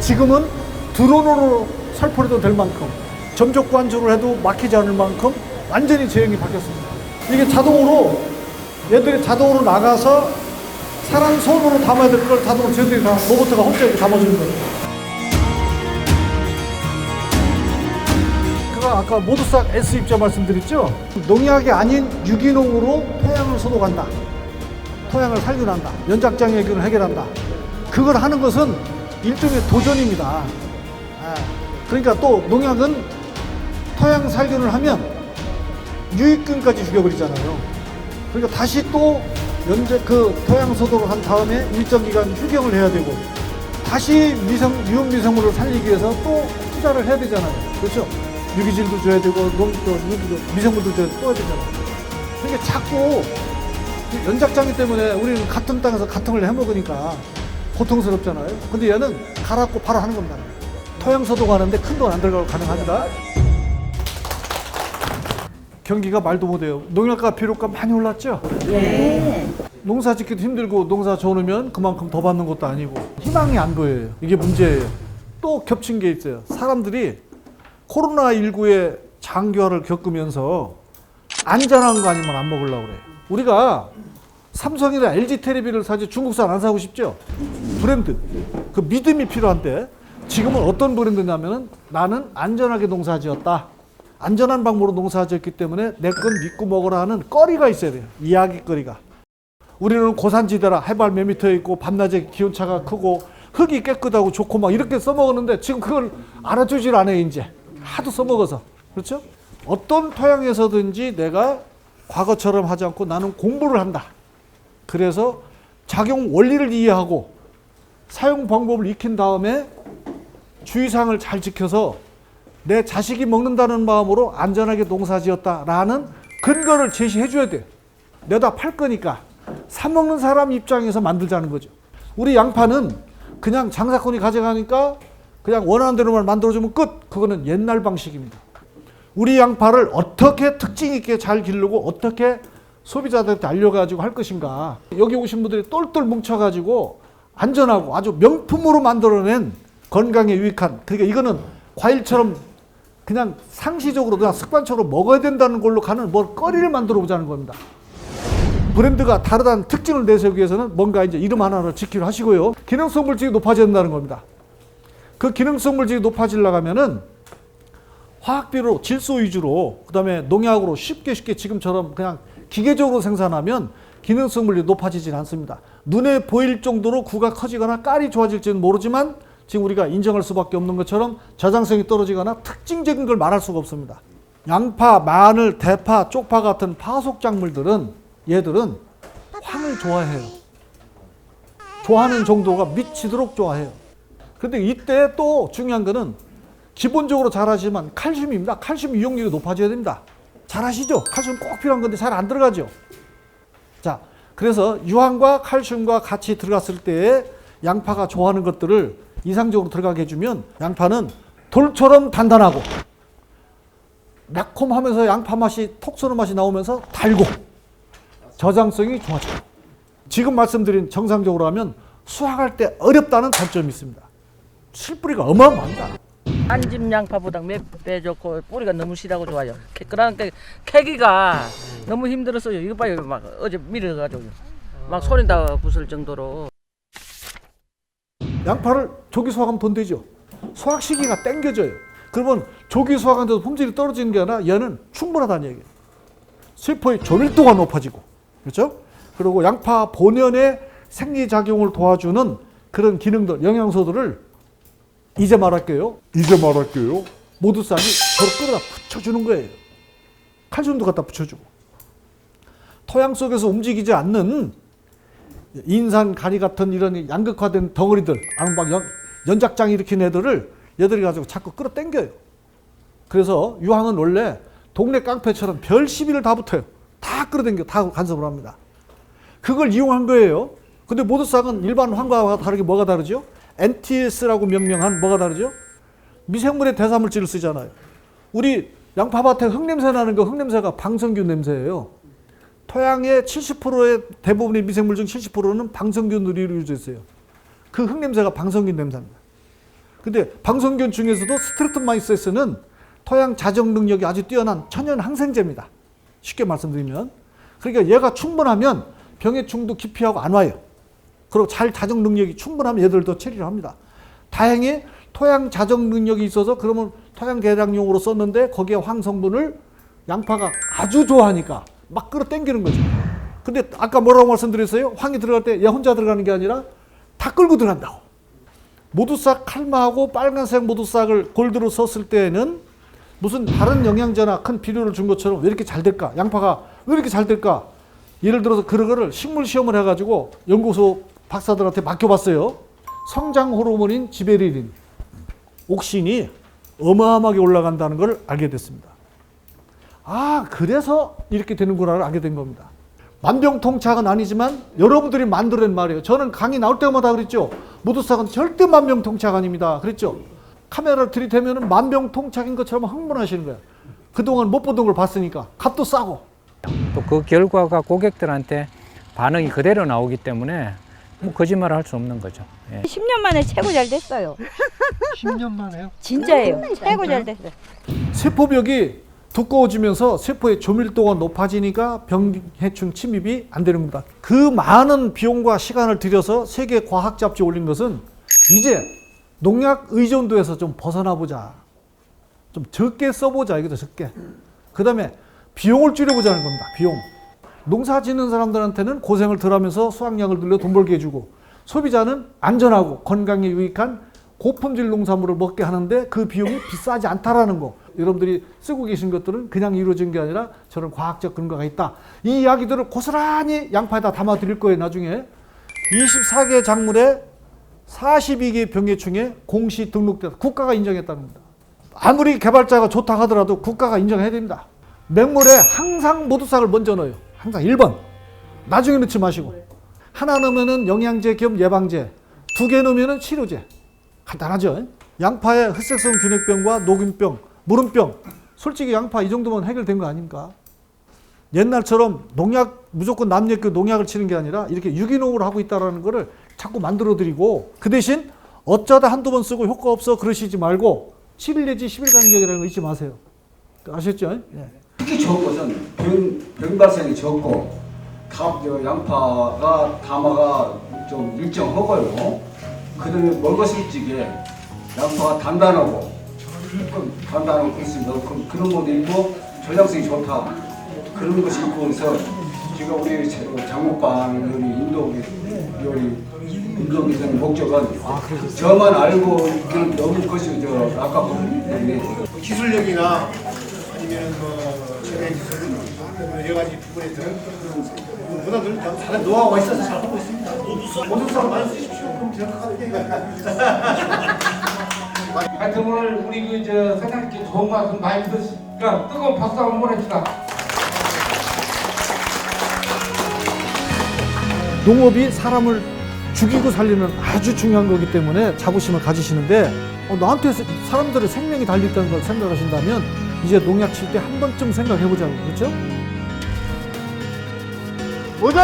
지금은 드론으로 살포해도 될 만큼, 점적 관주를 해도 막히지 않을 만큼 완전히 제형이 바뀌었습니다. 이게 자동으로, 얘들이 자동으로 나가서 사람 손으로 담아야 될 걸 자동으로 쟤들이 다 로봇가 혼자 이렇게 담아주는 거예요. 아까 모두싹 S 입자 말씀드렸죠? 농약이 아닌 유기농으로 토양을 소독한다. 토양을 살균한다. 연작장애균을 해결한다. 그걸 하는 것은 일종의 도전입니다. 그러니까 또 농약은 토양 살균을 하면 유익균까지 죽여버리잖아요. 그러니까 다시 또 그 토양 소독을 한 다음에 일정 기간 휴경을 해야 되고 다시 유해 미생물을 살리기 위해서 또 투자를 해야 되잖아요. 그렇죠? 유기질도 줘야 되고 미생물도 줘야 되잖아요. 그러니까 자꾸 연작장애 때문에 우리는 같은 땅에서 같은 걸 해먹으니까 고통스럽잖아요. 근데 얘는 갈아엎고 바로 하는 겁니다. 토양 소독하는데 큰 돈 안 들어가고 가능합니다. 경기가 말도 못해요. 농약가 비료가 많이 올랐죠? 네. 농사 짓기도 힘들고 농사 져놓으면 그만큼 더 받는 것도 아니고 희망이 안 보여요. 이게 문제예요. 또 겹친 게 있어요. 사람들이 코로나19의 장기화를 겪으면서 안전한 거 아니면 안 먹으려고 그래요. 우리가 삼성이나 LG 텔레비를 사지 중국산 안 사고 싶죠? 브랜드. 그 믿음이 필요한데 지금은 어떤 브랜드냐면은 나는 안전하게 농사 지었다. 안전한 방법으로 농사 지었기 때문에 내 건 믿고 먹으라 하는 거리가 있어야 돼요. 이야기거리가. 우리는 고산지대라 해발 몇 미터 있고 밤낮에 기온차가 크고 흙이 깨끗하고 좋고 막 이렇게 써먹었는데 지금 그걸 알아주질 않아요. 이제 하도 써먹어서. 그렇죠? 어떤 토양에서든지 내가 과거처럼 하지 않고 나는 공부를 한다. 그래서 작용 원리를 이해하고 사용 방법을 익힌 다음에 주의사항을 잘 지켜서 내 자식이 먹는다는 마음으로 안전하게 농사 지었다라는 근거를 제시해 줘야 돼요. 내다 팔 거니까 사 먹는 사람 입장에서 만들자는 거죠. 우리 양파는 그냥 장사꾼이 가져가니까 그냥 원하는 대로만 만들어주면 끝. 그거는 옛날 방식입니다. 우리 양파를 어떻게 특징 있게 잘 기르고 어떻게 소비자들한테 알려가지고 할 것인가. 여기 오신 분들이 똘똘 뭉쳐가지고 안전하고 아주 명품으로 만들어낸 건강에 유익한, 그러니까 이거는 과일처럼 그냥 상시적으로 그냥 습관적으로 먹어야 된다는 걸로 가는 먹거리를 만들어 보자는 겁니다. 브랜드가 다르다는 특징을 내세우기 위해서는 뭔가 이제 이름 하나를 지키려 하시고요. 기능성 물질이 높아져야 된다는 겁니다. 그 기능성 물질이 높아지려고 하면은 화학비료 질소 위주로 그다음에 농약으로 쉽게 지금처럼 그냥 기계적으로 생산하면 기능성 물질이 높아지진 않습니다. 눈에 보일 정도로 구가 커지거나 깔이 좋아질지는 모르지만 지금 우리가 인정할 수밖에 없는 것처럼 저장성이 떨어지거나 특징적인 걸 말할 수가 없습니다. 양파, 마늘, 대파, 쪽파 같은 파속 작물들은 얘들은 황을 좋아해요. 좋아하는 정도가 미치도록 좋아해요. 그런데 이때 또 중요한 거는 기본적으로 잘 아시지만 칼슘입니다. 칼슘 이용률이 높아져야 됩니다. 잘 아시죠? 칼슘 꼭 필요한 건데 잘 안 들어가죠. 자, 그래서 유황과 칼슘과 같이 들어갔을 때 양파가 좋아하는 것들을 이상적으로 들어가게 해주면 양파는 돌처럼 단단하고 매콤하면서 양파 맛이 톡 쏘는 맛이 나오면서 달고 저장성이 좋아져요. 지금 말씀드린 정상적으로 하면 수확할 때 어렵다는 단점이 있습니다. 실뿌리가 어마어마합니다. 한집 양파보다 몇 배 좋고 뿌리가 너무 시다고 좋아요. 그러니까 캐기가 너무 힘들었어요. 이거 봐요. 막 어제 밀어가지고 막 소리 다 부술 정도로. 양파를 조기 수확하면 돈 되죠. 수확 시기가 땡겨져요. 그러면 조기 수확하는데도 품질이 떨어지는 게 아니라 얘는 충분하다는 얘기예요. 수입포의 조밀도가 높아지고, 그렇죠? 그리고 양파 본연의 생리작용을 도와주는 그런 기능들, 영양소들을 이제 말할게요. 모두싹이 저를 끌어다 붙여주는 거예요. 칼슘도 갖다 붙여주고. 토양 속에서 움직이지 않는 인산, 가리 같은 이런 양극화된 덩어리들, 막 연작장 일으킨 얘들이 가지고 자꾸 끌어당겨요. 그래서 유황은 원래 동네 깡패처럼 별 시비를 다 붙어요. 다 끌어당겨, 다 간섭을 합니다. 그걸 이용한 거예요. 근데 모두싹은 일반 황과와 다르게 뭐가 다르죠? NTS라고 명명한 뭐가 다르죠? 미생물의 대사물질을 쓰잖아요. 우리 양파밭에 흙냄새 나는 거, 흙냄새가 방성균 냄새예요. 토양의 70%의 대부분의 미생물 중 70%는 방성균으로 이루어져 있어요. 그 흙냄새가 방성균 냄새입니다. 근데 방성균 중에서도 스트레프토마이세스는 토양 자정 능력이 아주 뛰어난 천연 항생제입니다. 쉽게 말씀드리면. 그러니까 얘가 충분하면 병해충도 기피하고 안 와요. 그리고 잘 자정 능력이 충분하면 얘들도 처리를 합니다. 다행히 토양 자정 능력이 있어서 그러면 토양 개량용으로 썼는데 거기에 황성분을 양파가 아주 좋아하니까 막 끌어당기는 거죠. 근데 아까 뭐라고 말씀드렸어요? 황이 들어갈 때 얘 혼자 들어가는 게 아니라 다 끌고 들어간다고. 모두싹 칼마하고 빨간색 모두싹을 골드로 썼을 때에는 무슨 다른 영양제나 큰 비료를 준 것처럼 왜 이렇게 잘 될까? 양파가 왜 이렇게 잘 될까? 예를 들어서 그거를 식물 시험을 해가지고 연구소 박사들한테 맡겨봤어요. 성장 호르몬인 지베레린, 옥신이 어마어마하게 올라간다는 걸 알게 됐습니다. 아, 그래서 이렇게 되는구나를 알게 된 겁니다. 만병통치약은 아니지만 여러분들이 만들어낸 말이에요. 저는 강의 나올 때마다 그랬죠. 모두싹은 절대 만병통치약 아닙니다. 그랬죠. 카메라를 들이대면 만병통치약인 것처럼 흥분하시는 거예요. 그동안 못 보던 걸 봤으니까 값도 싸고. 또 그 결과가 고객들한테 반응이 그대로 나오기 때문에 뭐 거짓말을 할 수 없는 거죠. 예. 10년 만에 최고 잘 됐어요. 10년 만에요? 진짜예요. 최고 잘 됐어요. 세포벽이 두꺼워지면서 세포의 조밀도가 높아지니까 병해충 침입이 안 되는 겁니다. 그 많은 비용과 시간을 들여서 세계 과학 잡지에 올린 것은 이제 농약 의존도에서 좀 벗어나 보자. 좀 적게 써보자. 이거죠, 적게. 그 다음에 비용을 줄여보자는 겁니다. 비용. 농사 짓는 사람들한테는 고생을 덜 하면서 수확량을 늘려 돈 벌게 해주고, 소비자는 안전하고 건강에 유익한 고품질 농산물을 먹게 하는데 그 비용이 비싸지 않다라는 거. 여러분들이 쓰고 계신 것들은 그냥 이루어진 게 아니라 저런 과학적 근거가 있다. 이 이야기들을 고스란히 양파에다 담아 드릴 거예요. 나중에 24개 작물에 42개 병해충에 공시 등록돼서 국가가 인정했다는 겁니다. 아무리 개발자가 좋다 하더라도 국가가 인정해야 됩니다. 맹물에 항상 모두싹을 먼저 넣어요. 항상 1번. 나중에 넣지 마시고. 하나 넣으면 영양제 겸 예방제, 2개 넣으면 치료제. 간단하죠. 양파에 흑색성 균핵병과 녹균병, 무름병. 솔직히 양파 이 정도면 해결된 거 아닙니까? 옛날처럼 농약, 무조건 남녀교 농약을 치는 게 아니라 이렇게 유기농으로 하고 있다는 거를 자꾸 만들어 드리고, 그 대신 어쩌다 한두 번 쓰고 효과 없어 그러시지 말고 10일 내지 10일 간격이라는 거 잊지 마세요. 아셨죠? 예. 특히 좋은 것은 병 발생이 적고 양파가 담화가 좀 일정하고요. 그다음에 먹었을 적에 양파가 단단하고 있습니다. 그런 것도 있고 전략성이 좋다. 그런 것이 있고 해서 제가 우리 장목방 요리 인도 기사님 목적은 저만 알고 있기는 너무 것이 아깝거든요. 기술력이나 아니면 최대 기술 여러 가지 부분에서 문화들 다른 노하우가 있어서 잘 하고 있습니다. 모든 사람 많이 쓰십시오. 그럼 하여튼 오늘 우리 사장님께 좋은 말씀 많이 들으시니까 뜨거운 박수 한번 보냅시다. 농업이 사람을 죽이고 살리는 아주 중요한 거기 때문에 자부심을 가지시는데, 나한테 사람들의 생명이 달려있다는 걸 생각하신다면 이제 농약 칠 때 한 번쯤 생각해보자고. 그렇죠? 모두